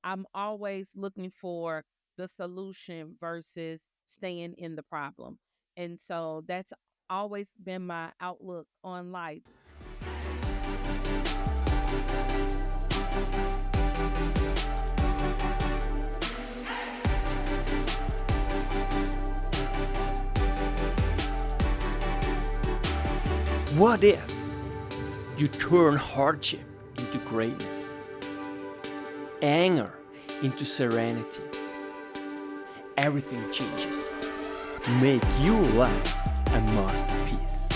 I'm always looking for the solution versus staying in the problem. And so that's always been my outlook on life. What if you turn hardship into greatness, anger into serenity? Everything changes. Make your life a masterpiece.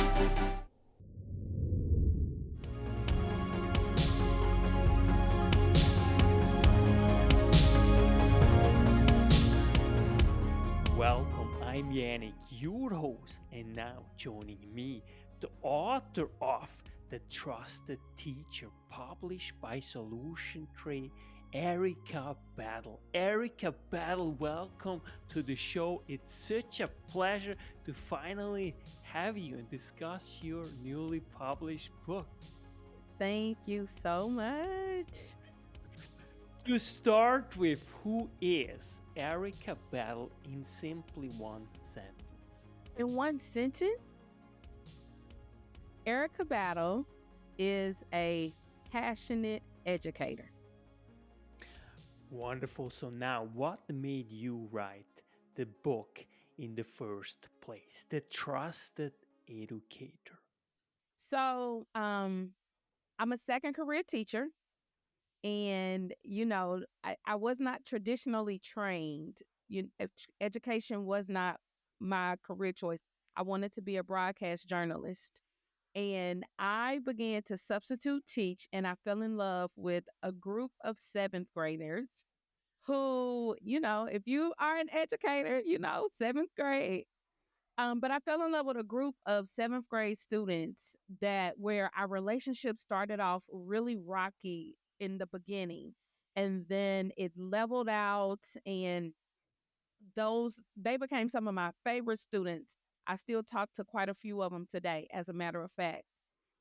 Welcome, I'm Yannick, your host, and now joining me, the author of The Trusted Teacher, published by Solution Tree, Erica Battle. Erica Battle, welcome to the show. It's such a pleasure to finally have you and discuss your newly published book. Thank you so much. To start with, who is Erica Battle in simply one sentence? In one sentence, Erica Battle is a passionate educator. Wonderful. So now, what made you write the book in the first place? The Trusted Educator. So, I'm a second career teacher, and I was not traditionally trained. Education was not my career choice. I wanted to be a broadcast journalist, and I began to substitute teach, and I fell in love with a group of seventh graders who, if you are an educator, seventh grade. But I fell in love with a group of seventh grade students that where our relationship started off really rocky in the beginning. And then it leveled out, and they became some of my favorite students. I still talk to quite a few of them today, as a matter of fact.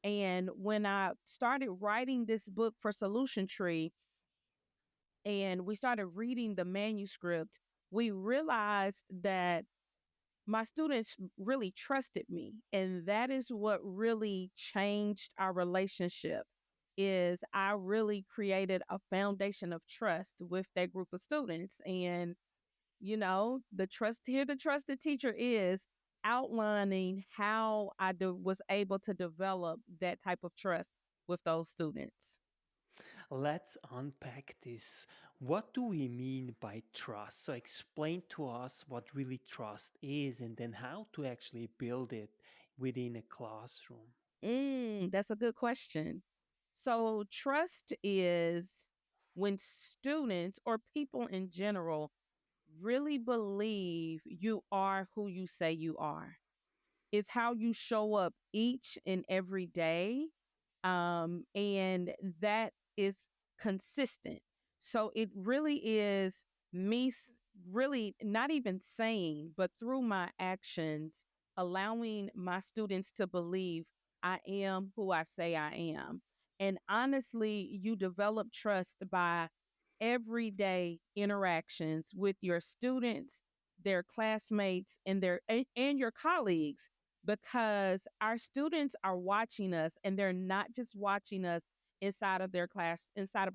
And when I started writing this book for Solution Tree and we started reading the manuscript, we realized that my students really trusted me, and that is what really changed our relationship. Is I really created a foundation of trust with that group of students. And the trusted teacher is outlining how was able to develop that type of trust with those students. Let's unpack this. What do we mean by trust? So, explain to us what really trust is and then how to actually build it within a classroom. That's a good question. So, trust is when students or people in general really believe you are who you say you are. It's how you show up each and every day. And that is consistent. So, it really is really not even saying, but through my actions, allowing my students to believe I am who I say I am. And honestly, you develop trust by everyday interactions with your students, their classmates, and your colleagues, because our students are watching us, and they're not just watching us inside of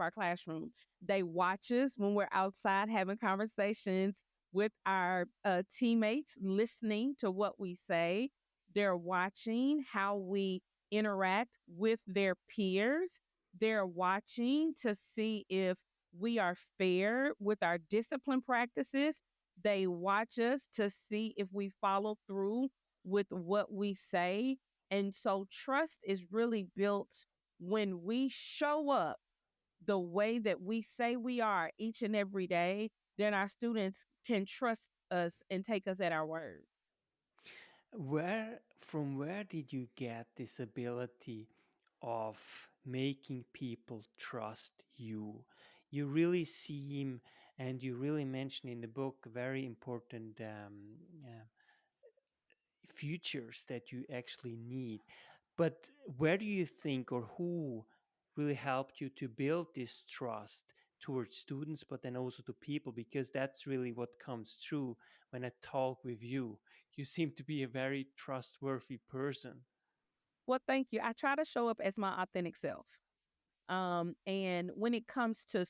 our classroom. They watch us when we're outside having conversations with our teammates, listening to what we say. They're watching how we interact with their peers. They're watching to see if we are fair with our discipline practices. They watch us to see if we follow through with what we say. And so trust is really built when we show up the way that we say we are each and every day, then our students can trust us and take us at our word. From where did you get this ability of making people trust you? You really seem, and you really mention in the book very important features that you actually need. But where do you think, or who really helped you to build this trust towards students, but then also to people, because that's really what comes through when I talk with you. You seem to be a very trustworthy person. Well, thank you. I try to show up as my authentic self. And when it comes to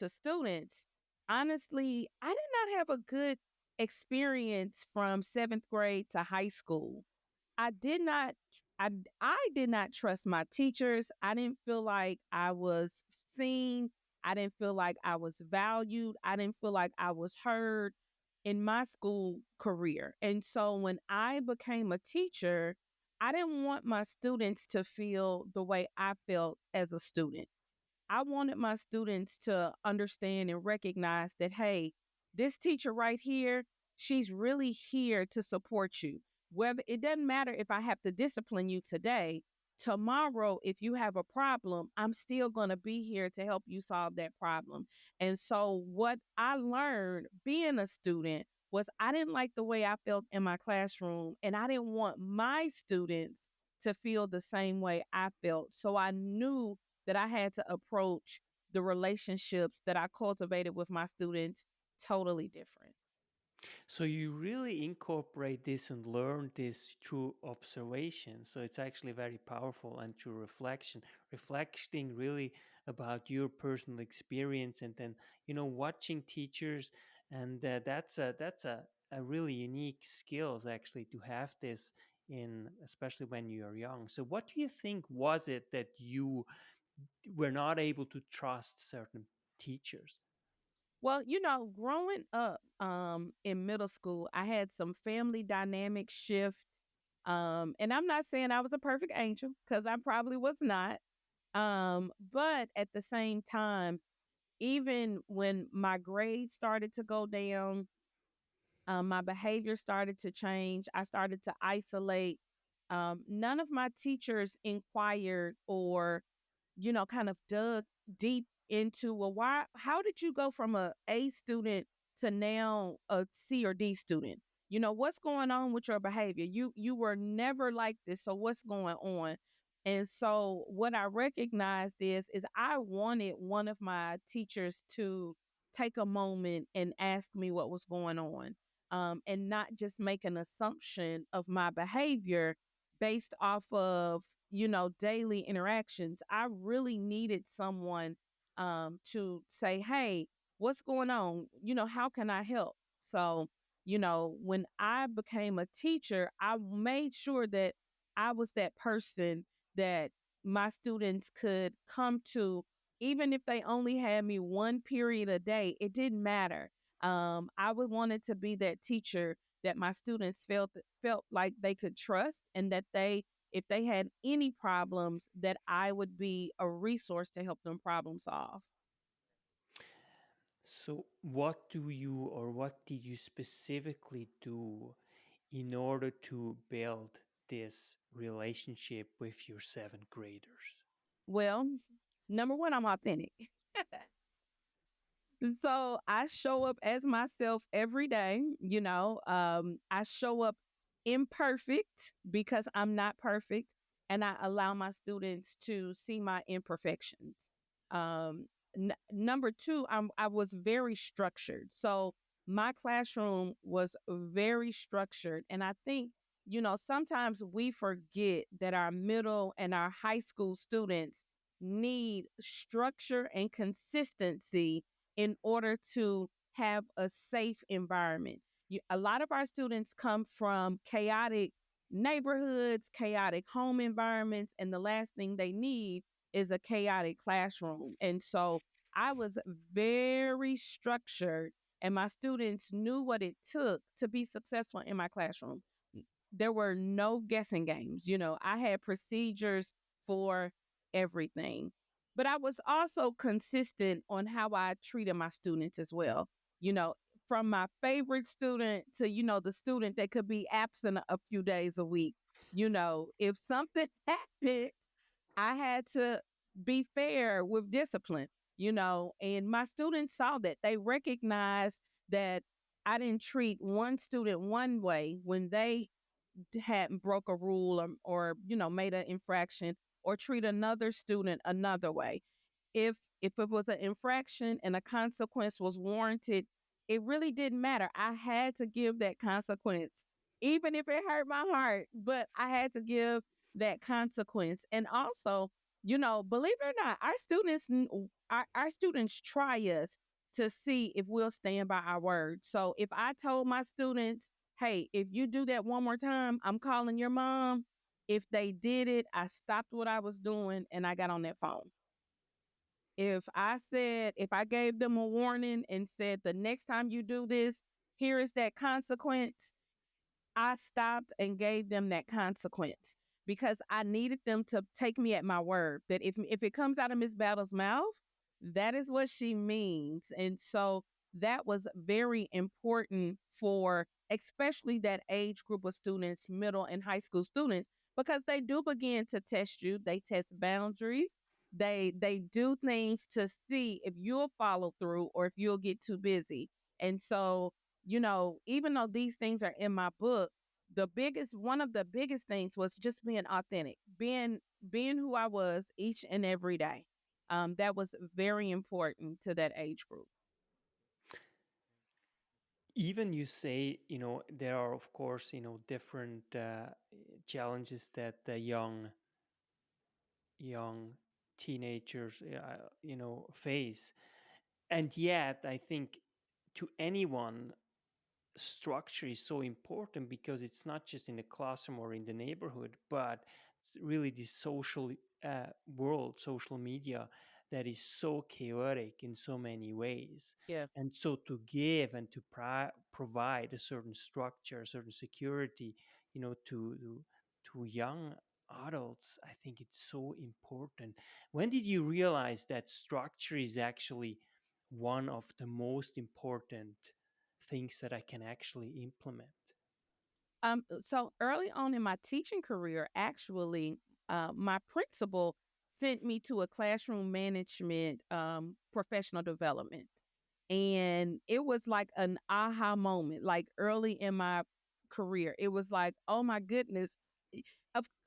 students, honestly, I did not have a good experience from 7th grade to high school. I did not I did not trust my teachers. I didn't feel like I was seen. I didn't feel like I was valued. I didn't feel like I was heard in my school career. And so when I became a teacher, I didn't want my students to feel the way I felt as a student. I wanted my students to understand and recognize that, hey, this teacher right here, she's really here to support you. Whether it doesn't matter if I have to discipline you today, tomorrow, if you have a problem, I'm still going to be here to help you solve that problem. And so, what I learned being a student was I didn't like the way I felt in my classroom, and I didn't want my students to feel the same way I felt. So, I knew that I had to approach the relationships that I cultivated with my students totally different. So you really incorporate this and learn this through observation. So it's actually very powerful, and through reflection, reflecting really about your personal experience, and then watching teachers, and that's a really unique skills actually to have this in, especially when you are young. So what do you think was it that you were not able to trust certain teachers? Well, growing up in middle school, I had some family dynamic shift. And I'm not saying I was a perfect angel because I probably was not. But at the same time, even when my grades started to go down, my behavior started to change. I started to isolate. None of my teachers inquired or, kind of dug deep into, well, how did you go from a A student to now a C or D student? What's going on with your behavior? You were never like this, so what's going on? And so what I recognized is I wanted one of my teachers to take a moment and ask me what was going on, and not just make an assumption of my behavior based off of, daily interactions. I really needed someone to say, hey, what's going on? How can I help? So, when I became a teacher, I made sure that I was that person that my students could come to, even if they only had me one period a day, it didn't matter. I would wanted to be that teacher that my students felt like they could trust, and that if they had any problems, that I would be a resource to help them problem solve. So, what do you, or what did you specifically do in order to build this relationship with your seventh graders? Well, number one, I'm authentic. So I show up as myself every day. I show up imperfect because I'm not perfect, and I allow my students to see my imperfections. Um, Number two, I was very structured. So my classroom was very structured. And I think, sometimes we forget that our middle and our high school students need structure and consistency in order to have a safe environment. A lot of our students come from chaotic neighborhoods, chaotic home environments, and the last thing they need is a chaotic classroom. And so I was very structured, and my students knew what it took to be successful in my classroom. There were no guessing games. I had procedures for everything. But I was also consistent on how I treated my students as well. You know, from my favorite student to, the student that could be absent a few days a week. If something happened, I had to be fair with discipline, and my students saw that. They recognized that I didn't treat one student one way when they hadn't broke a rule, or made an infraction, or treat another student another way. If If it was an infraction and a consequence was warranted, it really didn't matter. I had to give that consequence, even if it hurt my heart, but I had to give that consequence. And also, believe it or not, our students try us to see if we'll stand by our word. So if I told my students, hey, if you do that one more time, I'm calling your mom. If they did it, I stopped what I was doing and I got on that phone. If I gave them a warning and said, the next time you do this, here is that consequence, I stopped and gave them that consequence because I needed them to take me at my word that if it comes out of Miss Battle's mouth, that is what she means. And so that was very important for especially that age group of students, middle and high school students, because they do begin to test you. They test boundaries. They do things to see if you'll follow through or if you'll get too busy. And so even though these things are in my book, one of the biggest things was just being authentic, being who I was each and every day. That was very important to that age group. Even you say, there are, of course, different challenges that the young teenagers, face. And yet, I think to anyone, structure is so important because it's not just in the classroom or in the neighborhood, but it's really the social world, social media, that is so chaotic in so many ways. Yeah. And so to give and to provide a certain structure, a certain security, to young adults, I think it's so important. When did you realize that structure is actually one of the most important things that I can actually implement? So early on in my teaching career, actually, my principal sent me to a classroom management professional development. And it was like an aha moment, like early in my career. It was like, oh my goodness.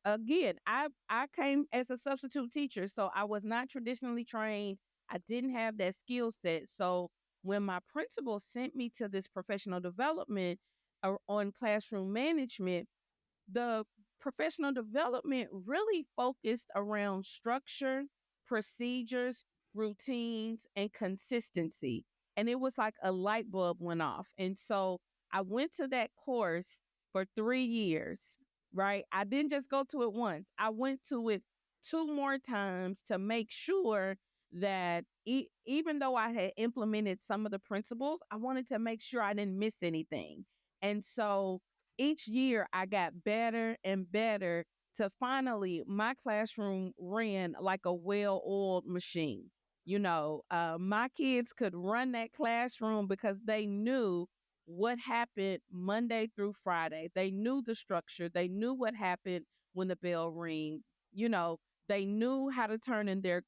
Again, I came as a substitute teacher, so I was not traditionally trained. I didn't have that skill set. So when my principal sent me to this professional development on classroom management, the professional development really focused around structure, procedures, routines, and consistency. And it was like a light bulb went off. And so I went to that course for 3 years, right? I didn't just go to it once, I went to it two more times to make sure that even though I had implemented some of the principles, I wanted to make sure I didn't miss anything. And so each year I got better and better to finally my classroom ran like a well-oiled machine. My kids could run that classroom because they knew what happened Monday through Friday. They knew the structure. They knew what happened when the bell rang. You know, they knew how to turn in their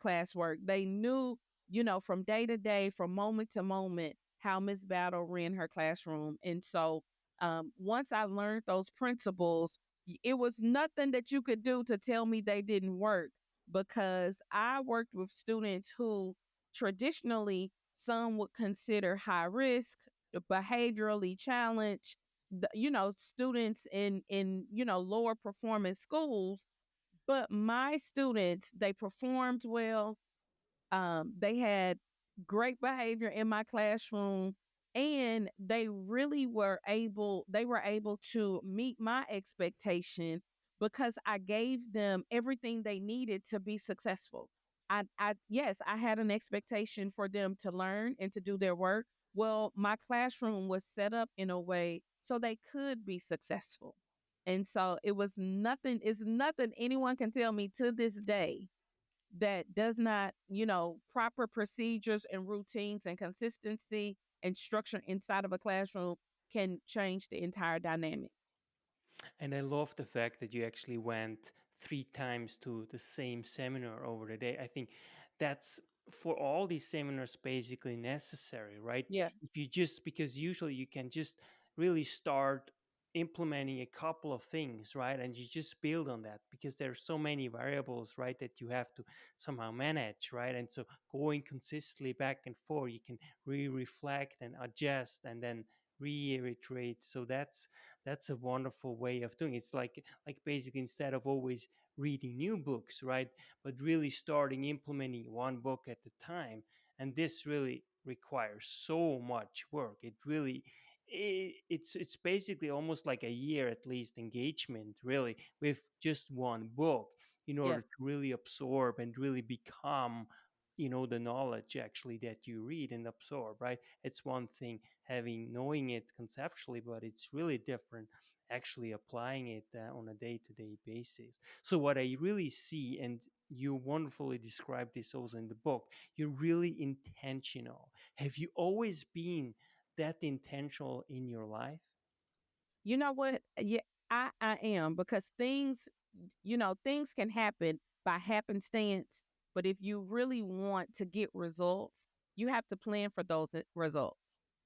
classwork. They knew, from day to day, from moment to moment, how Miss Battle ran her classroom. And so once I learned those principles, it was nothing that you could do to tell me they didn't work, because I worked with students who traditionally some would consider high risk, behaviorally challenged, students in lower performance schools. But my students, they performed well, they had great behavior in my classroom, and they were able to meet my expectation because I gave them everything they needed to be successful. Yes, I had an expectation for them to learn and to do their work. Well, my classroom was set up in a way so they could be successful. And so it's nothing anyone can tell me to this day that does not, proper procedures and routines and consistency and structure inside of a classroom can change the entire dynamic. And I love the fact that you actually went 3 times to the same seminar over the day. I think that's for all these seminars basically necessary, right? Yeah. If you just, because usually you can just really start implementing a couple of things, right? And you just build on that because there's so many variables, right, that you have to somehow manage, right? And so going consistently back and forth, you can reflect and adjust and then reiterate. So that's a wonderful way of doing it. It's like basically instead of always reading new books, right, but really starting implementing one book at a time. And this really requires so much work. It really it's basically almost like a year at least engagement really with just one book in Yeah. order to really absorb and really become, the knowledge actually that you read and absorb, right? It's one thing having knowing it conceptually, but it's really different actually applying it on a day-to-day basis. So what I really see, and you wonderfully described this also in the book, you're really intentional. Have you always been that intentional in your life? You know what? Yeah, I am, because things can happen by happenstance, but if you really want to get results, you have to plan for those results.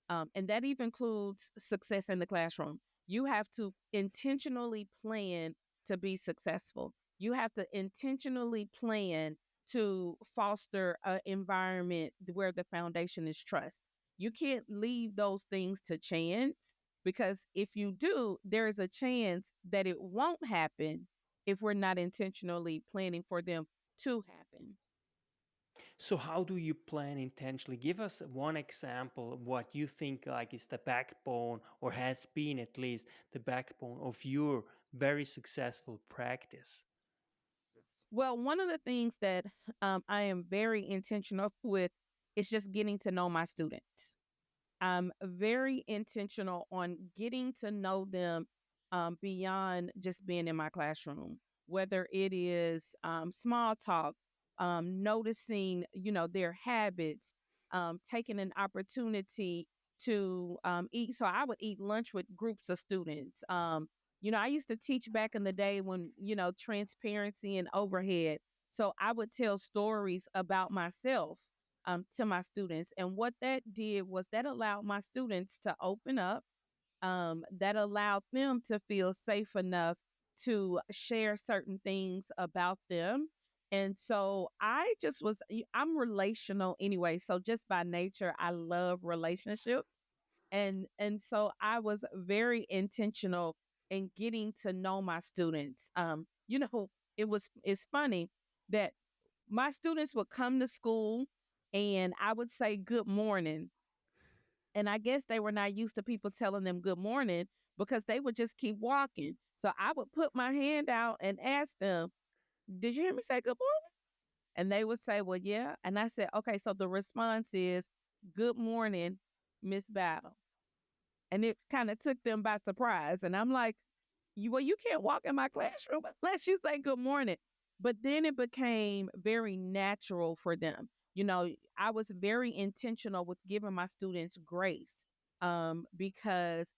And that even includes success in the classroom. You have to intentionally plan to be successful. You have to intentionally plan to foster an environment where the foundation is trust. You can't leave those things to chance, because if you do, there is a chance that it won't happen if we're not intentionally planning for them to happen. So how do you plan intentionally? Give us one example of what you think like is the backbone or has been at least the backbone of your very successful practice. Well, one of the things that I am very intentional with is just getting to know my students. I'm very intentional on getting to know them beyond just being in my classroom, whether it is small talk, noticing, their habits, taking an opportunity to eat. So I would eat lunch with groups of students. I used to teach back in the day when, transparency and overhead. So I would tell stories about myself to my students. And what that did was that allowed my students to open up, that allowed them to feel safe enough to share certain things about them. And so I'm relational anyway. So just by nature, I love relationships. And so I was very intentional in getting to know my students. It's funny that my students would come to school and I would say good morning. And I guess they were not used to people telling them good morning because they would just keep walking. So I would put my hand out and ask them, "Did you hear me say good morning?" And they would say, "Well, yeah." And I said, "Okay, so the response is good morning, Miss Battle." And it kind of took them by surprise. And I'm like, you can't walk in my classroom unless you say good morning. But then it became very natural for them. I was very intentional with giving my students grace, because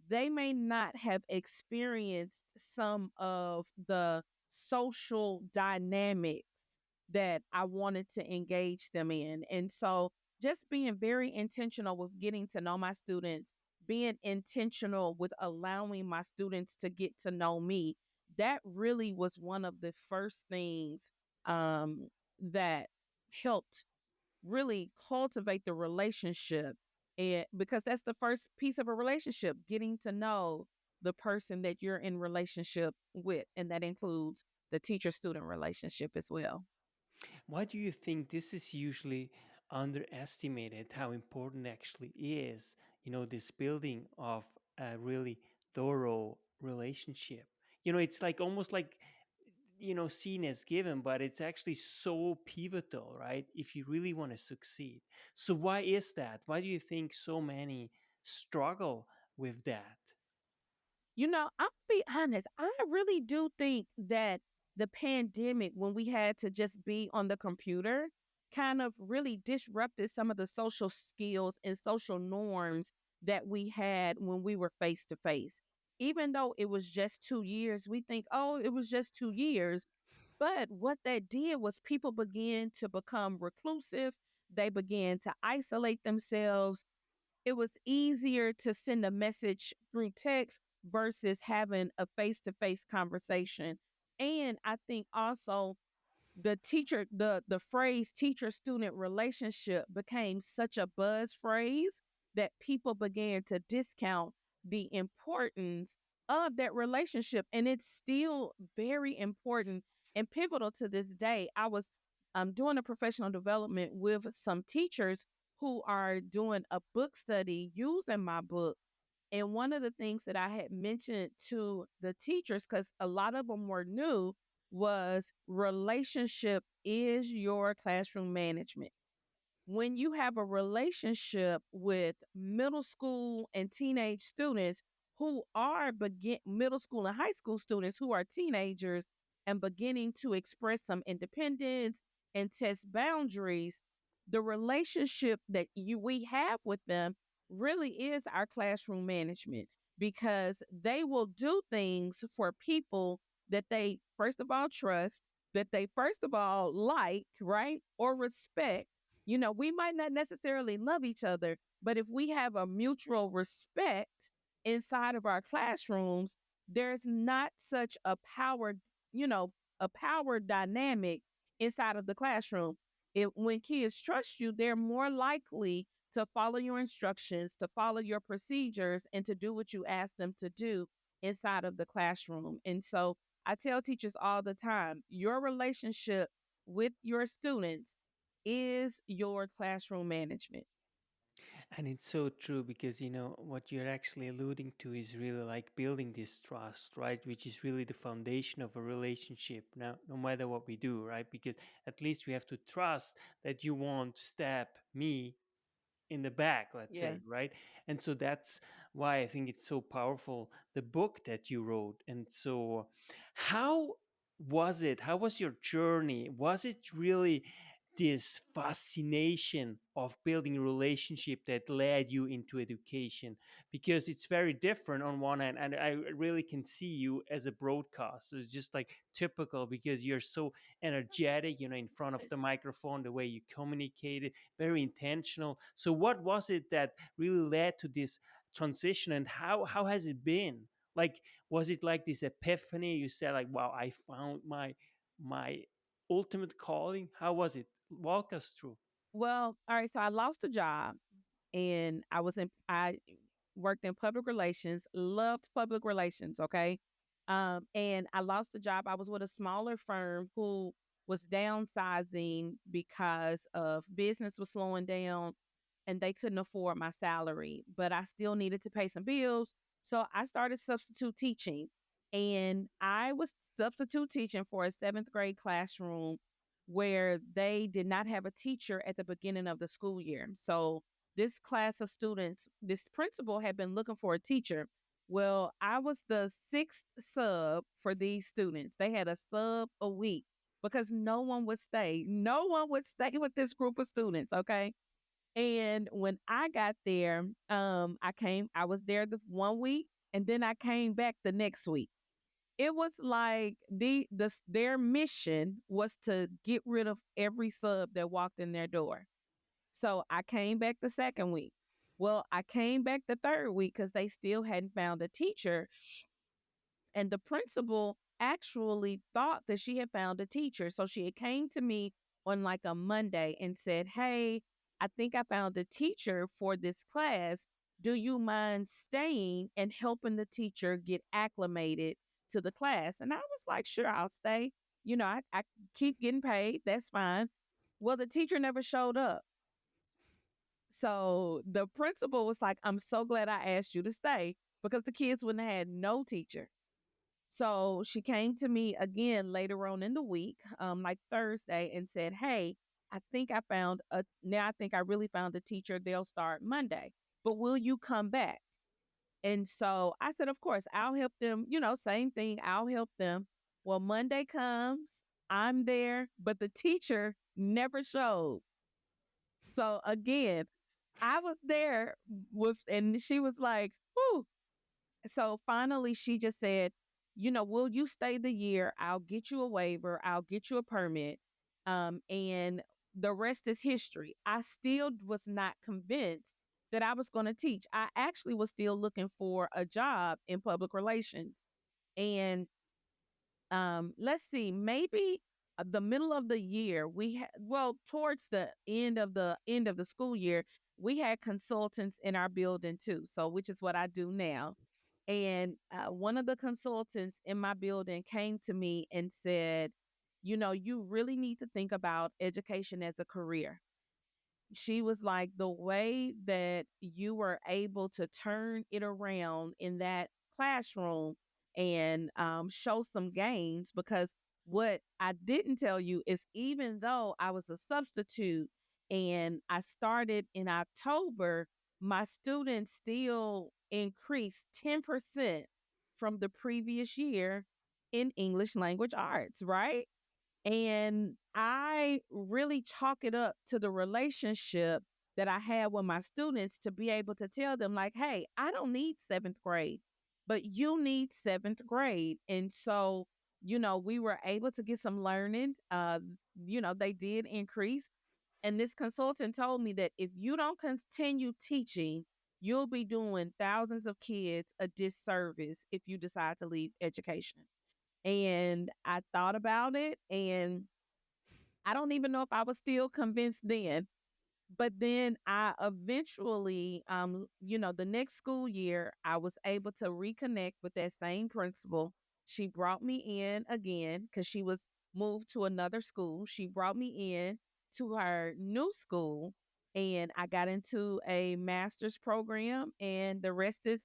they may not have experienced some of the social dynamics that I wanted to engage them in. And so just being very intentional with getting to know my students, being intentional with allowing my students to get to know me, that really was one of the first things that helped really cultivate the relationship. And because that's the first piece of a relationship, getting to know the person that you're in relationship with. And that includes the teacher student relationship as well. Why do you think this is usually underestimated how important actually is, this building of a really thorough relationship? It's like almost like, seen as given, but it's actually so pivotal, right? If you really want to succeed. So why is that? Why do you think so many struggle with that? I'll be honest. I really do think that the pandemic, when we had to just be on the computer, kind of really disrupted some of the social skills and social norms that we had when we were face to face. Even though it was just 2 years, we think, oh, it was just 2 years. But what that did was people began to become reclusive. They began to isolate themselves. It was easier to send a message through text versus having a face to face conversation. And I think also the phrase teacher student relationship became such a buzz phrase that people began to discount the importance of that relationship, and it's still very important and pivotal to this day. I was doing a professional development with some teachers who are doing a book study using my book, and one of the things that I had mentioned to the teachers, because a lot of them were new, was relationship is your classroom management. When you have a relationship with middle school and teenage students who are middle school and high school students who are teenagers and beginning to express some independence and test boundaries, the relationship that we have with them really is our classroom management, because they will do things for people that they first of all trust, that they first of all like, right? Or respect. We might not necessarily love each other, but if we have a mutual respect inside of our classrooms, there's not such you know, a power dynamic inside of the classroom. When kids trust you, they're more likely to follow your instructions, to follow your procedures, and to do what you ask them to do inside of the classroom. And so I tell teachers all the time, your relationship with your students is your classroom management. And it's so true because, what you're actually alluding to is really like building this trust, right? Which is really the foundation of a relationship. Now, no matter what we do, right? Because at least we have to trust that you won't stab me in the back, let's Yeah. say, right? And so that's why I think it's so powerful, the book that you wrote. And so, how was it? How was your journey? Was it really this fascination of building a relationship that led you into education? Because it's very different on one hand, and I really can see you as a broadcaster. It's just like typical because you're so energetic, in front of the microphone, the way you communicate, very intentional. So what was it that really led to this transition, and how has it been? Like, was it like this epiphany? You said like, wow, I found my ultimate calling. How was it? Walk us through. Well, all right. So I lost a job, and I worked in public relations, loved public relations. Okay. And I lost a job. I was with a smaller firm who was downsizing because of business was slowing down and they couldn't afford my salary, but I still needed to pay some bills. So I started substitute teaching, and I was substitute teaching for a seventh grade classroom where they did not have a teacher at the beginning of the school year. So this class of students, this principal had been looking for a teacher. Well, I was the sixth sub for these students. They had a sub a week because no one would stay. No one would stay with this group of students. Okay. And when I got there, I was there the 1 week, and then I came back the next week. It was like their mission was to get rid of every sub that walked in their door. So I came back the second week. Well, I came back the third week because they still hadn't found a teacher. And the principal actually thought that she had found a teacher. So she had came to me on like a Monday and said, "Hey, I think I found a teacher for this class. Do you mind staying and helping the teacher get acclimated to the class?" And I was like, "Sure, I'll stay. I keep getting paid. That's fine." Well, the teacher never showed up. So the principal was like, "I'm so glad I asked you to stay because the kids wouldn't have had no teacher." So she came to me again later on in the week, like Thursday, and said, "Hey, now I think I really found a teacher. They'll start Monday, but will you come back?" And so I said, "Of course, I'll help them. Same thing. I'll help them." Well, Monday comes, I'm there, but the teacher never showed. So again, I was there and she was like, "Whew." So finally, she just said, "Will you stay the year? I'll get you a waiver. I'll get you a permit. And the rest is history." I still was not convinced that I was going to teach. I actually was still looking for a job in public relations. And let's see, maybe the middle of the year, we had, well, towards the end of the school year, we had consultants in our building too. So, which is what I do now. And one of the consultants in my building came to me and said, you know, you really need to think about education as a career. She was like, the way that you were able to turn it around in that classroom and show some gains, because what I didn't tell you is, even though I was a substitute and I started in October, my students still increased 10% from the previous year in English language arts, right? And I really chalk it up to the relationship that I had with my students, to be able to tell them, like, hey, I don't need seventh grade, but you need seventh grade. And so, you know, we were able to get some learning. You know, they did increase. And this consultant told me that if you don't continue teaching, you'll be doing thousands of kids a disservice if you decide to leave education. And I thought about it, and I don't even know if I was still convinced then. But then I eventually, you know, the next school year, I was able to reconnect with that same principal. She brought me in again because she was moved to another school. She brought me in to her new school, and I got into a master's program, and the rest is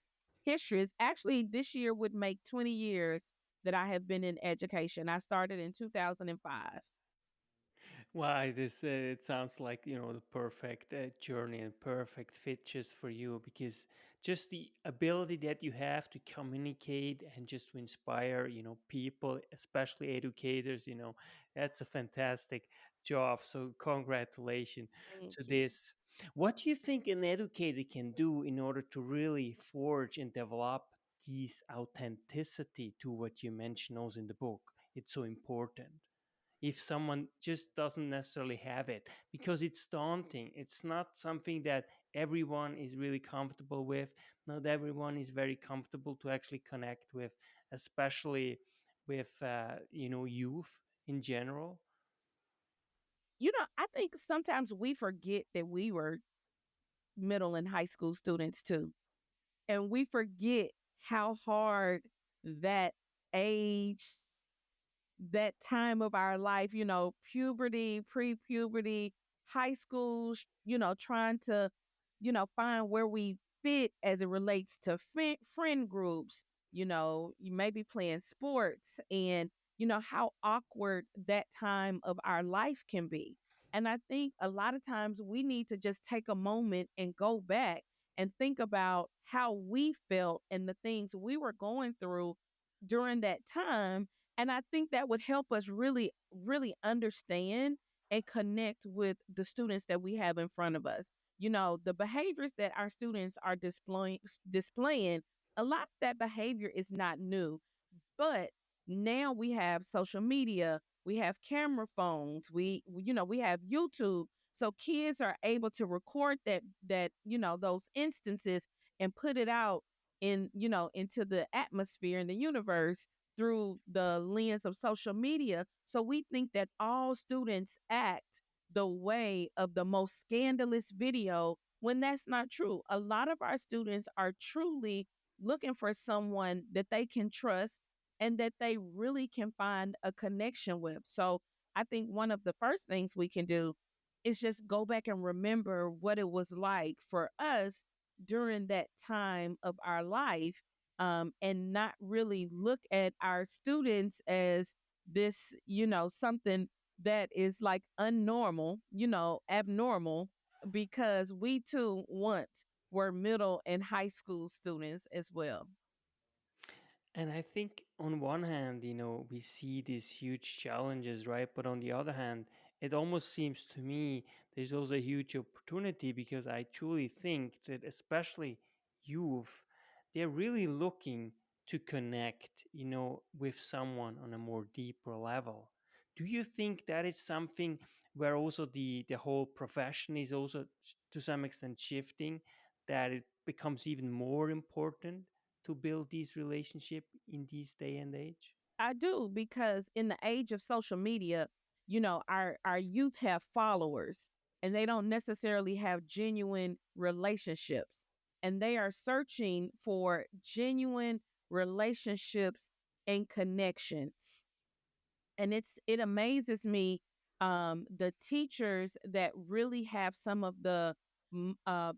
history. It's actually, this year would make 20 years that I have been in education. I started in 2005. Why this it sounds like, you know, the perfect journey and perfect fit just for you, because just the ability that you have to communicate and just to inspire, you know, people, especially educators, you know, that's a fantastic job. So congratulations Thank to you. this. What do you think an educator can do in order to really forge and develop these authenticity to what you mentioned also in the book? It's so important if someone just doesn't necessarily have it, because it's daunting. It's not something that everyone is really comfortable with. Not everyone is very comfortable to actually connect with, especially with you know, youth in general. You know, I think sometimes we forget that we were middle and high school students too. And we forget how hard that age, that time of our life, you know, puberty, pre puberty, high school, you know, trying to, you know, find where we fit as it relates to friend groups, you know, you may be playing sports, and, you know, how awkward that time of our life can be. And I think a lot of times we need to just take a moment and go back and think about how we felt and the things we were going through during that time. And I think that would help us really, really understand and connect with the students that we have in front of us. You know, the behaviors that our students are displaying, a lot of that behavior is not new. But now we have social media, we have camera phones, you know, we have YouTube. So kids are able to record you know, those instances and put it out in, you know, into the atmosphere in the universe through the lens of social media. So we think that all students act the way of the most scandalous video, when that's not true. A lot of our students are truly looking for someone that they can trust and that they really can find a connection with. So I think one of the first things we can do is just go back and remember what it was like for us during that time of our life, and not really look at our students as this, you know, something that is like unnormal, you know, abnormal, because we too once were middle and high school students as well. And I think on one hand, you know, we see these huge challenges, right? But on the other hand, it almost seems to me there's also a huge opportunity, because I truly think that especially youth, they're really looking to connect, you know, with someone on a more deeper level. Do you think that is something where also the whole profession is also to some extent shifting? that it becomes even more important to build these relationship in this day and age? I do, because in the age of social media, our youth have followers, and they don't necessarily have genuine relationships. And they are searching for genuine relationships and connection. And it amazes me, the teachers that really have some of the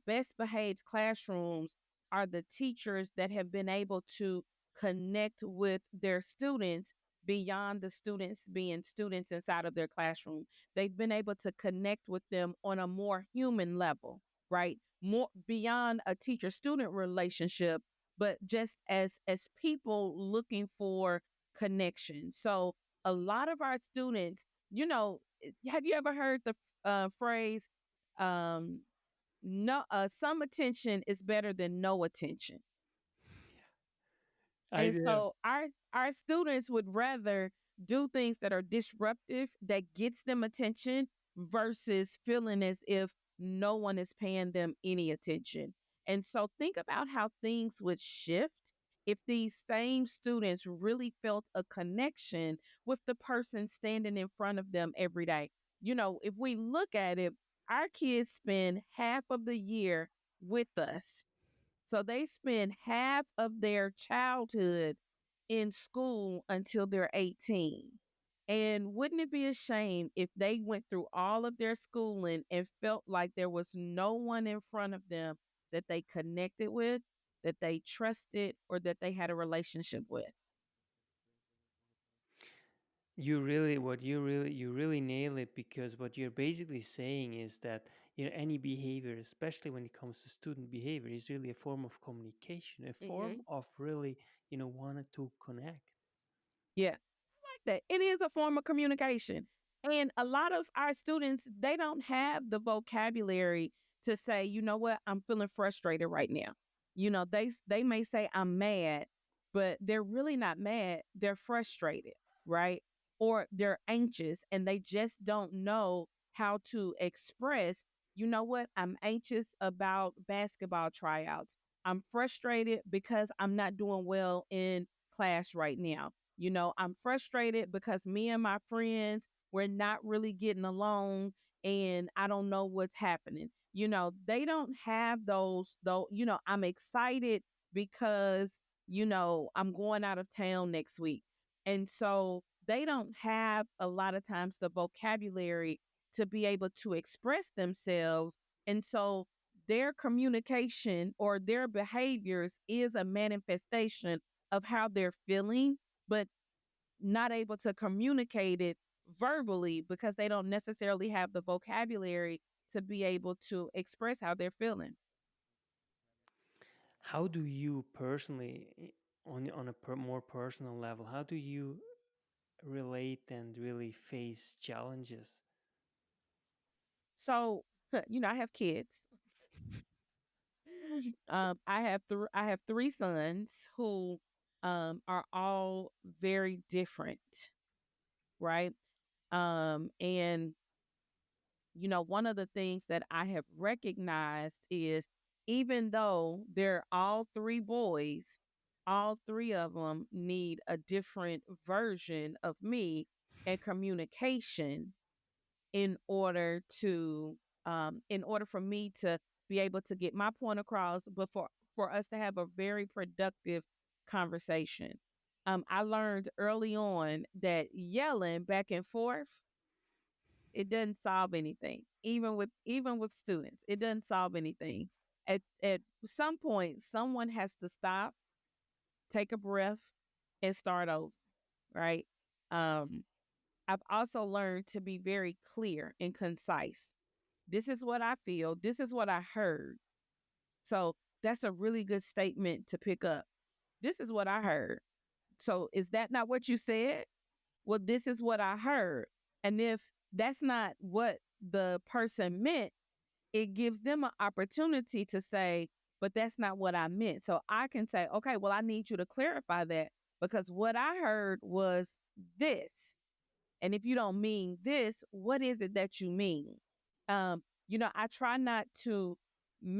best behaved classrooms are the teachers that have been able to connect with their students beyond the students being students inside of their classroom. They've been able to connect with them on a more human level, right? More beyond a teacher student relationship, but just as people looking for connection. So a lot of our students, have you ever heard the phrase, um, no, some attention is better than no attention? I And do. so our students would rather do things that are disruptive, that gets them attention, versus feeling as if no one is paying them any attention. And so think about how things would shift if these same students really felt a connection with the person standing in front of them every day. If we look at it, our kids spend half of the year with us, so they spend half of their childhood in school until they're 18. And wouldn't it be a shame if they went through all of their schooling and felt like there was no one in front of them that they connected with, that they trusted, or that they had a relationship with? You really nail it, because what you're basically saying is that any behavior, especially when it comes to student behavior, is really a form of communication, a form Hmm. of really wanting to connect. Yeah, that it is a form of communication. And a lot of our students, they don't have the vocabulary to say, you know what, I'm feeling frustrated right now. They may say I'm mad, but they're really not mad. They're frustrated, right? Or they're anxious, and they just don't know how to express, you know what, I'm anxious about basketball tryouts. I'm frustrated because I'm not doing well in class right now. I'm frustrated because me and my friends, we're not really getting along, and I don't know what's happening. They don't have those, though. I'm excited because, I'm going out of town next week. And so they don't have a lot of times the vocabulary to be able to express themselves. And so their communication or their behaviors is a manifestation of how they're feeling, but not able to communicate it verbally because they don't necessarily have the vocabulary to be able to express how they're feeling. How do you personally, on a more personal level, how do you relate and really face challenges? So, I have kids. I have three sons who are all very different, right? And one of the things that I have recognized is, even though they're all three boys, all three of them need a different version of me and communication in order to in order for me to be able to get my point across, but for us to have a very productive conversation. I learned early on that yelling back and forth, it doesn't solve anything. Even with students, it doesn't solve anything. At some point, someone has to stop, take a breath, and start over. Right. Um, I've also learned to be very clear and concise. This is what I feel. This is what I heard. So that's a really good statement to pick up. This is what I heard. So is that not what you said? Well, this is what I heard. And if that's not what the person meant, it gives them an opportunity to say, but that's not what I meant. So I can say, okay, well, I need you to clarify that, because what I heard was this. And if you don't mean this, what is it that you mean? I try not to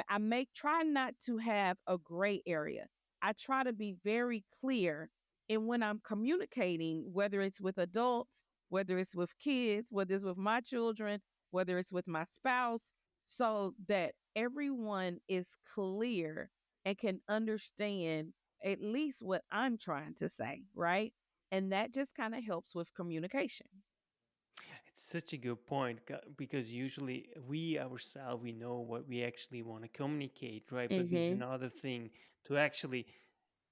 I make try not to have a gray area. I try to be very clear. And when I'm communicating, whether it's with adults, whether it's with kids, whether it's with my children, whether it's with my spouse, so that everyone is clear and can understand at least what I'm trying to say, right? And that just kind of helps with communication. It's such a good point because usually we ourselves we know what we actually want to communicate, right? But it's Hmm. another thing to actually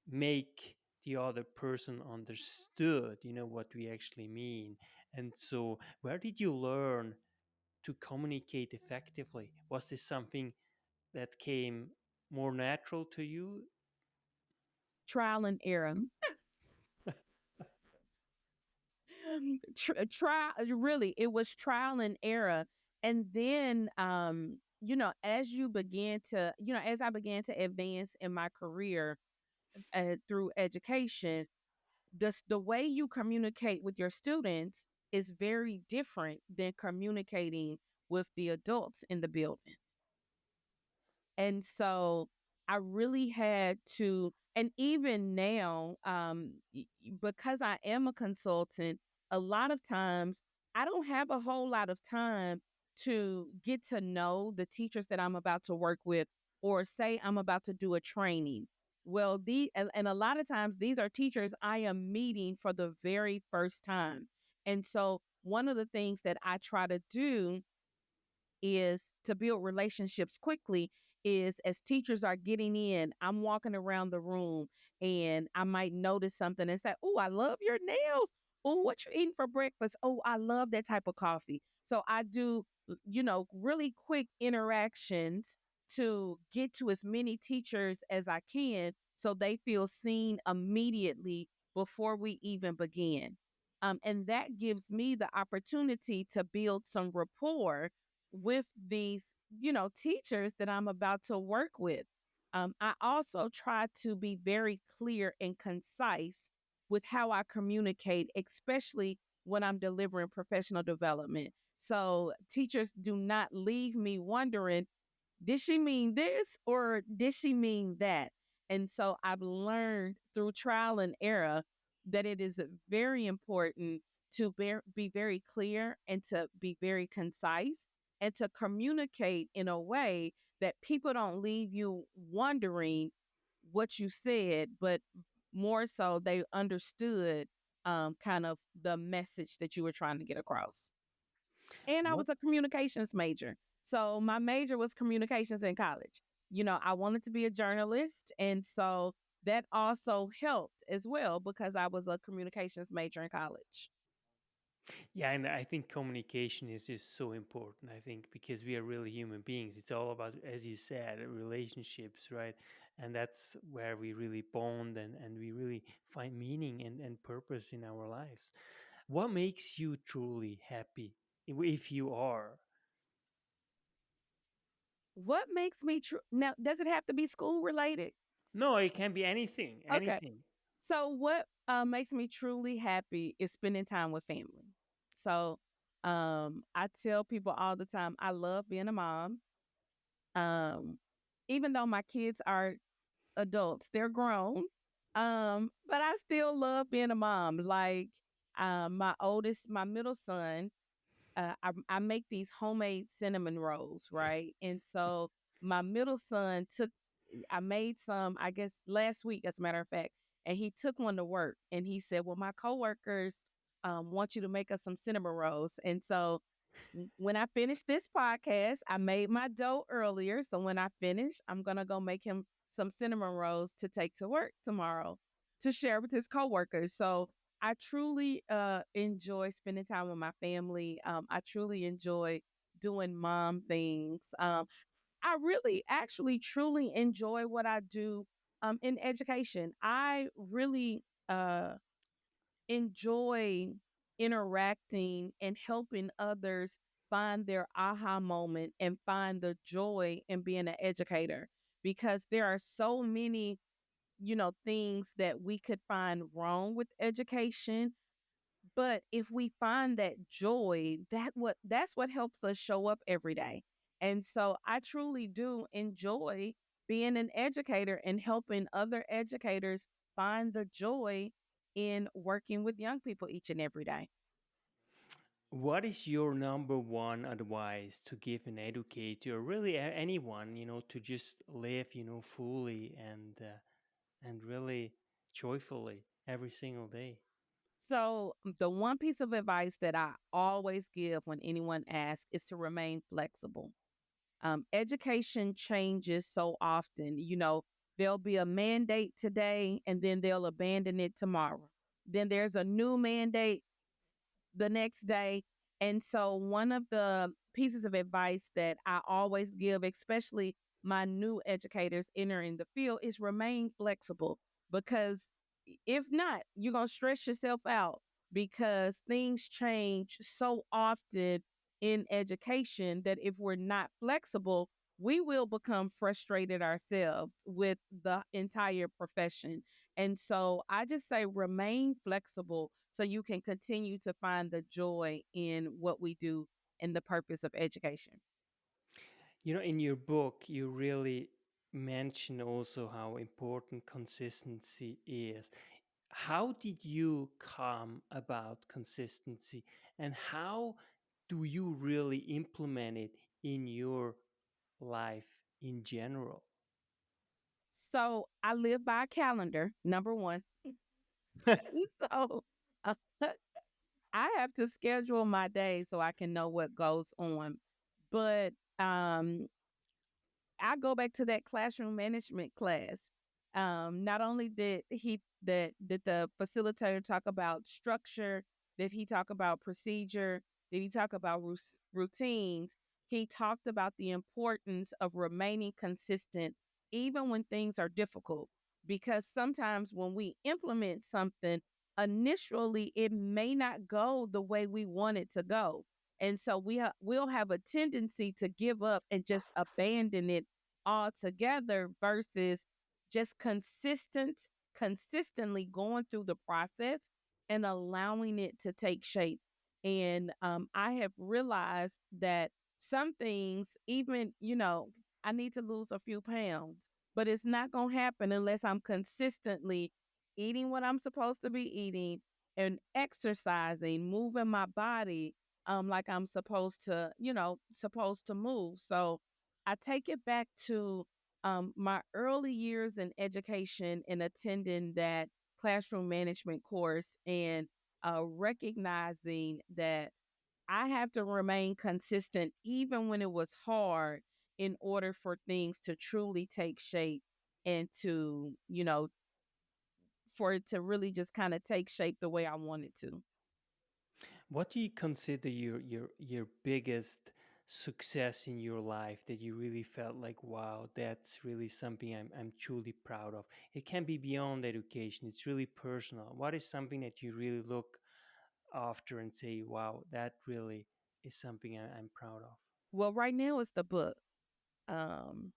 make the other person understood, what we actually mean. And so, where did you learn to communicate effectively? Was this something that came more natural to you? Trial and error. Trial, really, it was trial and error. And then, as you began to, as I began to advance in my career through education, the way you communicate with your students is very different than communicating with the adults in the building. And so I really had to, and even now, because I am a consultant, a lot of times I don't have a whole lot of time to get to know the teachers that I'm about to work with, or say I'm about to do a training. Well, and a lot of times these are teachers I am meeting for the very first time. And so one of the things that I try to do is to build relationships quickly is as teachers are getting in, I'm walking around the room and I might notice something and say, "Oh, I love your nails. Oh, what you eating for breakfast? Oh, I love that type of coffee." So I do, really quick interactions to get to as many teachers as I can so they feel seen immediately before we even begin. And that gives me the opportunity to build some rapport with these, teachers that I'm about to work with. I also try to be very clear and concise with how I communicate, especially when I'm delivering professional development. So teachers do not leave me wondering, did she mean this or did she mean that? And so I've learned through trial and error that it is very important to be very clear and to be very concise and to communicate in a way that people don't leave you wondering what you said, but more so they understood kind of the message that you were trying to get across. And I What was a communications major. So my major was communications in college. I wanted to be a journalist. And so that also helped as well because I was a communications major in college. Yeah, and I think communication is just so important. I think because we are really human beings, it's all about, as you said, relationships, right? And that's where we really bond and we really find meaning and purpose in our lives. What makes you truly happy if you are? What makes me true? Now, does it have to be school related? No, it can be anything, Okay. anything. So, what makes me truly happy is spending time with family. So, I tell people all the time, I love being a mom. Um, Even though my kids are adults, they're grown. But I still love being a mom. Like, my middle son, I make these homemade cinnamon rolls, right? And so my middle son I made some, I guess, last week, as a matter of fact, and he took one to work and he said, "Well, my coworkers want you to make us some cinnamon rolls." And so when I finish this podcast, I made my dough earlier. So when I finish, I'm going to go make him some cinnamon rolls to take to work tomorrow to share with his coworkers. So I truly enjoy spending time with my family. I truly enjoy doing mom things. I really, actually, truly enjoy what I do in education. I really enjoy interacting and helping others find their aha moment and find the joy in being an educator because there are so many, things that we could find wrong with education, but if we find that joy, that's what helps us show up every day. And so I truly do enjoy being an educator and helping other educators find the joy in working with young people each and every day. What is your number one advice to give an educator, or really anyone, to just live, fully and really joyfully every single day? So, the one piece of advice that I always give when anyone asks is to remain flexible. Education changes so often. There'll be a mandate today and then they'll abandon it tomorrow. Then there's a new mandate the next day. And so, one of the pieces of advice that I always give, especially my new educators entering the field, is remain flexible because if not, you're going to stress yourself out because things change so often in education that if we're not flexible, we will become frustrated ourselves with the entire profession. And so I just say remain flexible so you can continue to find the joy in what we do and the purpose of education. In your book, you really mention also how important consistency is. How did you come about consistency, and how do you really implement it in your life in general? So I live by a calendar, number one. So uh, I have to schedule my day so I can know what goes on. But I go back to that classroom management class. Not only did the facilitator talk about structure, did he talk about procedure, did he talk about routines? He talked about the importance of remaining consistent even when things are difficult. Because sometimes when we implement something, initially it may not go the way we want it to go. And so we'll have a tendency to give up and just abandon it altogether versus just consistently going through the process and allowing it to take shape. And I have realized that some things, even, I need to lose a few pounds, but it's not going to happen unless I'm consistently eating what I'm supposed to be eating and exercising, moving my body like I'm supposed to move. So I take it back to my early years in education and attending that classroom management course and recognizing that I have to remain consistent even when it was hard in order for things to truly take shape and to, for it to really just kind of take shape the way I want it to. What do you consider your biggest success in your life that you really felt like, wow, that's really something I'm truly proud of? It can be beyond education, it's really personal. What is something that you really look after and say, wow, that really is something I'm proud of? Well, right now it's the book. Um,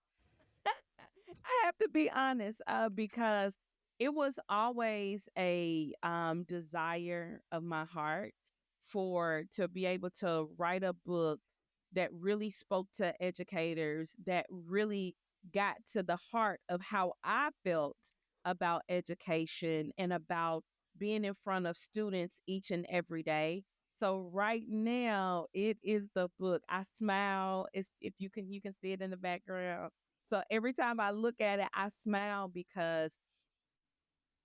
I have to be honest, because it was always a desire of my heart for to be able to write a book that really spoke to educators, that really got to the heart of how I felt about education and about being in front of students each and every day. So right now it is the book. I smile. It's if you can see it in the background. So every time I look at it, I smile because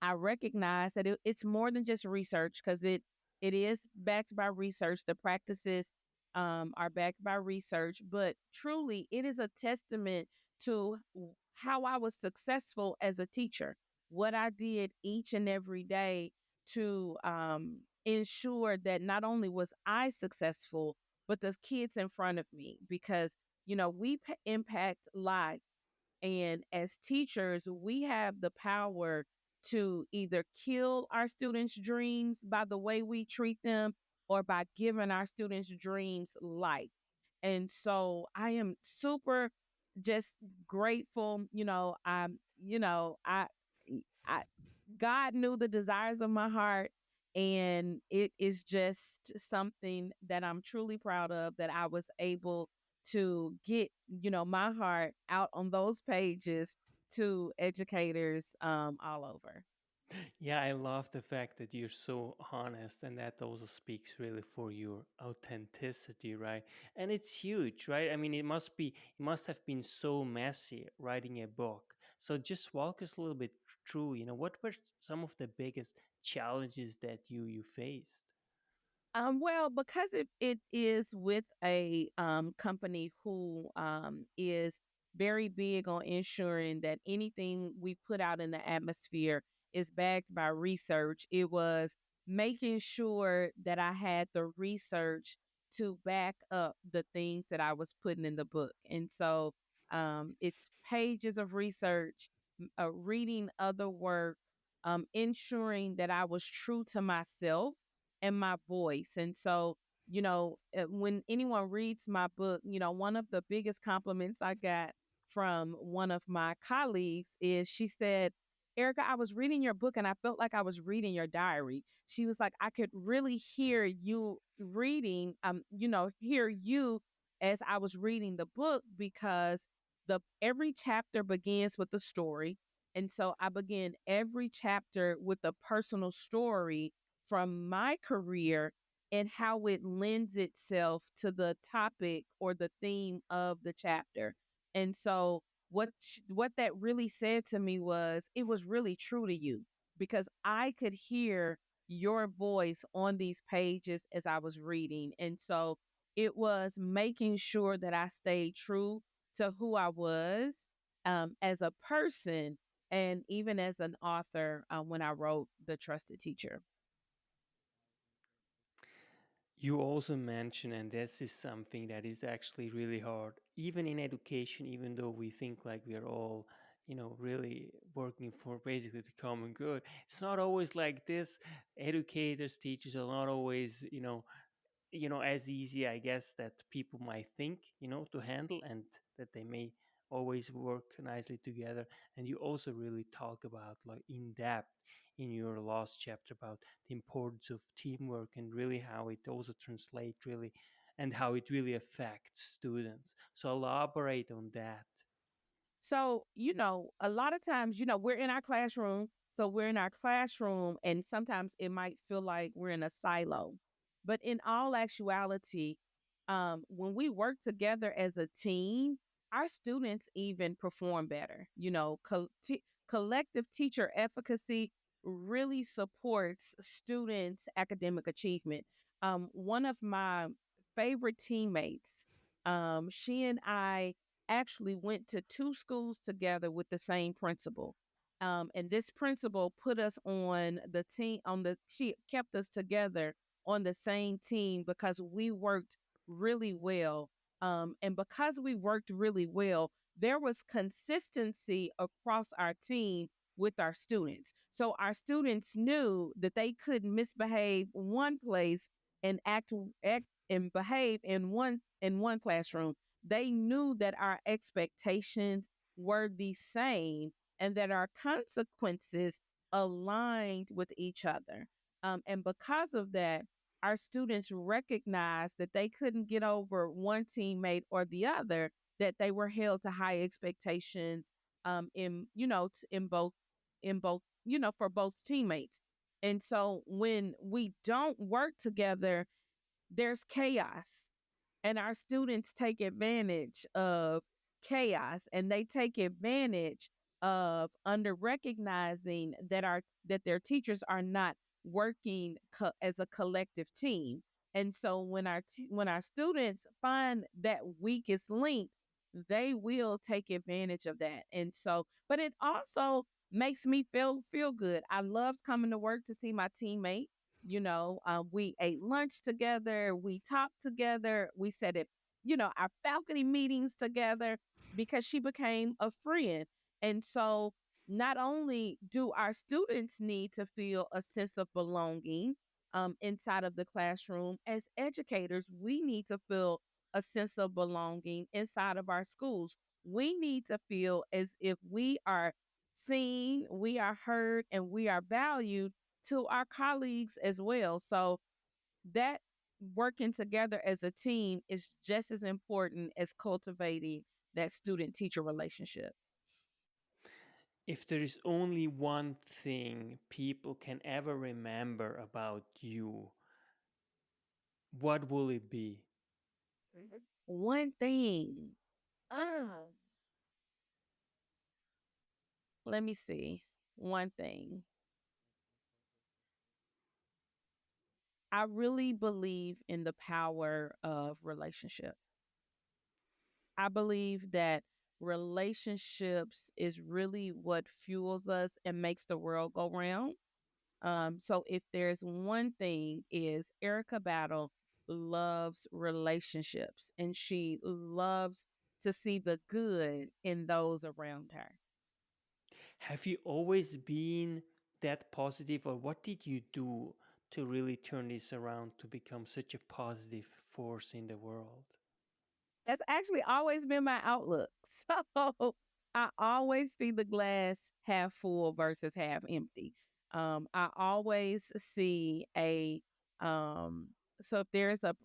I recognize that it's more than just research because it is backed by research. The practices are backed by research, but truly, it is a testament to how I was successful as a teacher. What I did each and every day to ensure that not only was I successful, but the kids in front of me, because we impact lives, and as teachers, we have the power to either kill our students' dreams by the way we treat them or by giving our students' dreams life. And so I am super just grateful. I God knew the desires of my heart, and it is just something that I'm truly proud of that I was able to get, my heart out on those pages to educators all over. Yeah, I love the fact that you're so honest, and that also speaks really for your authenticity, right? And it's huge, right? I mean, it must have been so messy writing a book. So just walk us a little bit through, what were some of the biggest challenges that you faced? Well, because it is with a company who is very big on ensuring that anything we put out in the atmosphere is backed by research, it was making sure that I had the research to back up the things that I was putting in the book. And so it's pages of research, reading other work, ensuring that I was true to myself and my voice. And so, when anyone reads my book, one of the biggest compliments I got from one of my colleagues is she said, Erica, I was reading your book and I felt like I was reading your diary. She was like, I could really hear you reading, hear you as I was reading the book because the every chapter begins with a story. And so I begin every chapter with a personal story from my career and how it lends itself to the topic or the theme of the chapter. And so what that really said to me was it was really true to you because I could hear your voice on these pages as I was reading. And so it was making sure that I stayed true to who I was as a person and even as an author when I wrote The Trusted Teacher. You also mentioned, and this is something that is actually really hard, even in education, even though we think like we are all, really working for basically the common good. It's not always like this. Educators, teachers are not always, as easy, I guess, that people might think, to handle, and that they may always work nicely together. And you also really talk about, like, in depth in your last chapter about the importance of teamwork and really how it also translates really and how it really affects students. So elaborate on that. So, a lot of times, we're in our classroom. So we're in our classroom, and sometimes it might feel like we're in a silo. But in all actuality, when we work together as a team, our students even perform better. Collective teacher efficacy really supports students' academic achievement. One of my favorite teammates, she and I actually went to two schools together with the same principal. And this principal put us on the team, she kept us together on the same team because we worked really well. And because we worked really well, there was consistency across our team with our students. So our students knew that they couldn't misbehave one place and act and behave in one classroom. They knew that our expectations were the same and that our consequences aligned with each other. And because of that, our students recognized that they couldn't get over one teammate or the other, that they were held to high expectations in both, for both teammates. And so when we don't work together, there's chaos, and our students take advantage of chaos, and they take advantage of under recognizing that their teachers are not working as a collective team. And so when our students find that weakest link, they will take advantage of that. And so, but it also makes me feel good. I loved coming to work to see my teammate. We ate lunch together, we talked together, we said it, our faculty meetings together because she became a friend. And so, not only do our students need to feel a sense of belonging inside of the classroom, as educators, we need to feel a sense of belonging inside of our schools. We need to feel as if we are seen, we are heard, and we are valued to our colleagues as well. So that working together as a team is just as important as cultivating that student teacher relationship. If there is only one thing people can ever remember about you, what will it be? One thing, uh, let me see. One thing. I really believe in the power of relationship. I believe that relationships is really what fuels us and makes the world go round. So if there's one thing is Erica Battle loves relationships and she loves to see the good in those around her. Have you always been that positive, or what did you do to really turn this around to become such a positive force in the world? That's actually always been my outlook. So I always see the glass half full versus half empty. I always see a um, so if there's a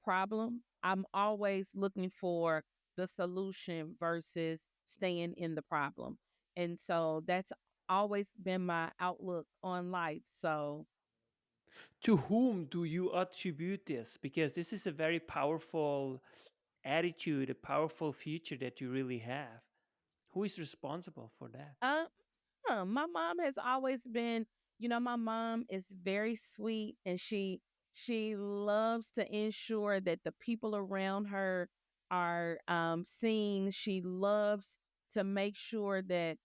problem, I'm always looking for the solution versus staying in the problem. And so that's always been my outlook on life. So To whom do you attribute this? Because this is a very powerful attitude, a powerful future that you really have. Who is responsible for that? uh, my mom has always been, my mom is very sweet and she loves to ensure that the people around her are seen. She loves to make sure that,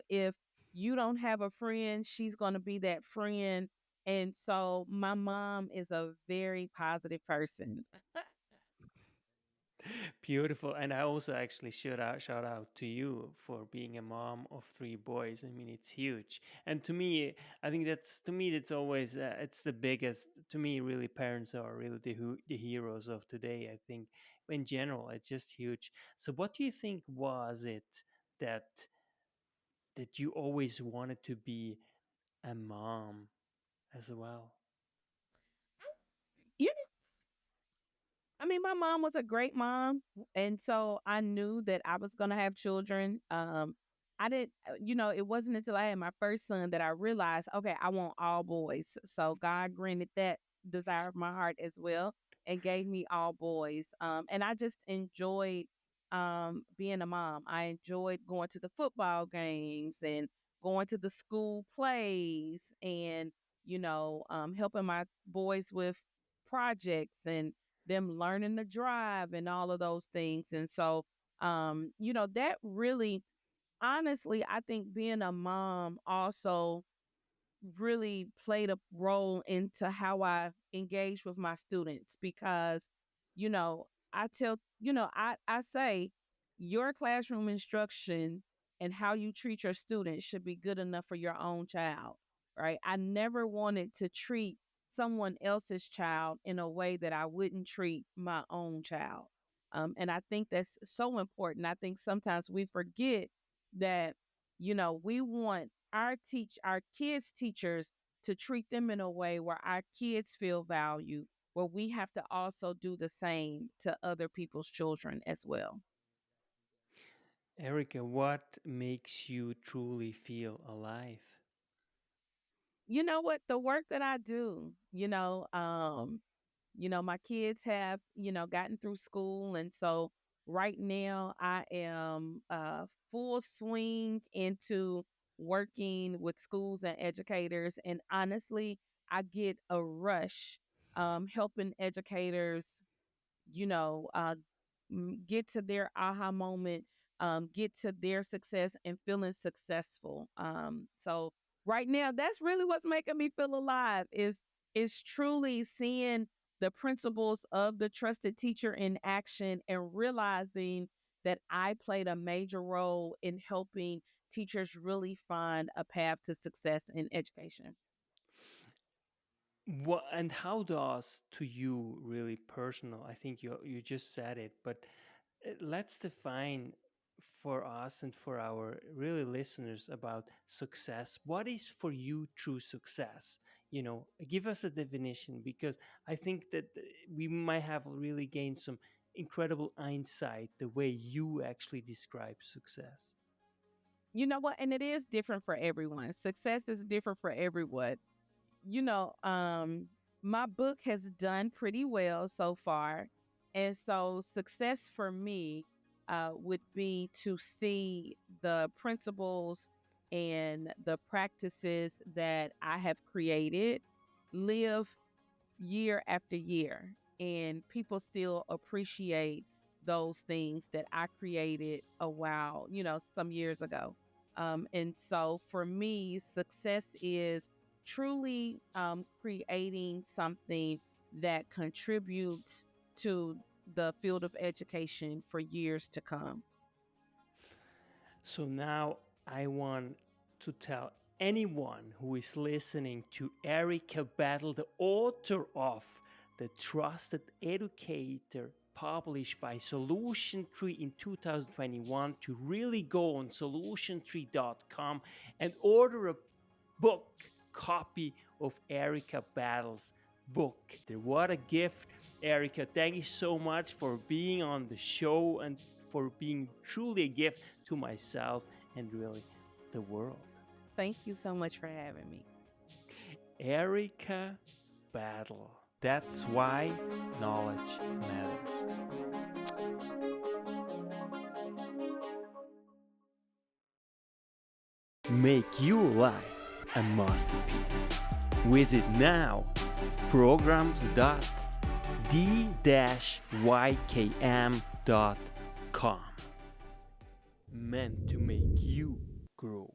if you don't have a friend, she's going to be that friend. And so my mom is a very positive person. Beautiful. And I also actually shout out to you for being a mom of three boys. I mean, it's huge. And to me, I think that's always it's the biggest. To me, really, parents are really the heroes of today. I think in general, it's just huge. So, what do you think was it that you always wanted to be a mom as well? You I mean, my mom was a great mom, and so I knew that I was going to have children. I didn't, it wasn't until I had my first son that I realized, okay, I want all boys. So God granted that desire of my heart as well and gave me all boys. And I just enjoyed being a mom. I enjoyed going to the football games and going to the school plays and, helping my boys with projects and them learning to drive and all of those things. And so, that really, honestly, I think being a mom also really played a role into how I engage with my students because, you know, I say your classroom instruction and how you treat your students should be good enough for your own child, right? I never wanted to treat someone else's child in a way that I wouldn't treat my own child. And I think that's so important. I think sometimes we forget that, we want our kids teachers to treat them in a way where our kids feel valued, where we have to also do the same to other people's children as well. Erica, what makes you truly feel alive? You know what? The work that I do, my kids have, gotten through school. And so right now I am full swing into working with schools and educators. And honestly, I get a rush helping educators get to their aha moment, get to their success and feeling successful. So right now, that's really what's making me feel alive is truly seeing the principles of the trusted teacher in action and realizing that I played a major role in helping teachers really find a path to success in education. What and how does to you really personal? I think you just said it, but let's define for us and for our really listeners about success. What is for you true success? give us a definition, because I think that we might have really gained some incredible insight the way you actually describe success. You know what? And it is different for everyone. Success is different for everyone. You know, my book has done pretty well so far. And so success for me would be to see the principles and the practices that I have created live year after year, and people still appreciate those things that I created a while, some years ago. And so for me, success is truly creating something that contributes to the field of education for years to come. So now I want to tell anyone who is listening to Erica Battle, the author of The Trusted Educator, published by Solution Tree in 2021, to really go on solutiontree.com and order a book copy of Erica Battle's book. What a gift, Erica. Thank you so much for being on the show and for being truly a gift to myself and really the world. Thank you so much for having me. Erica Battle. That's why knowledge matters. Make your life a masterpiece. Visit now programs.the-ykm.com. Meant to make you grow.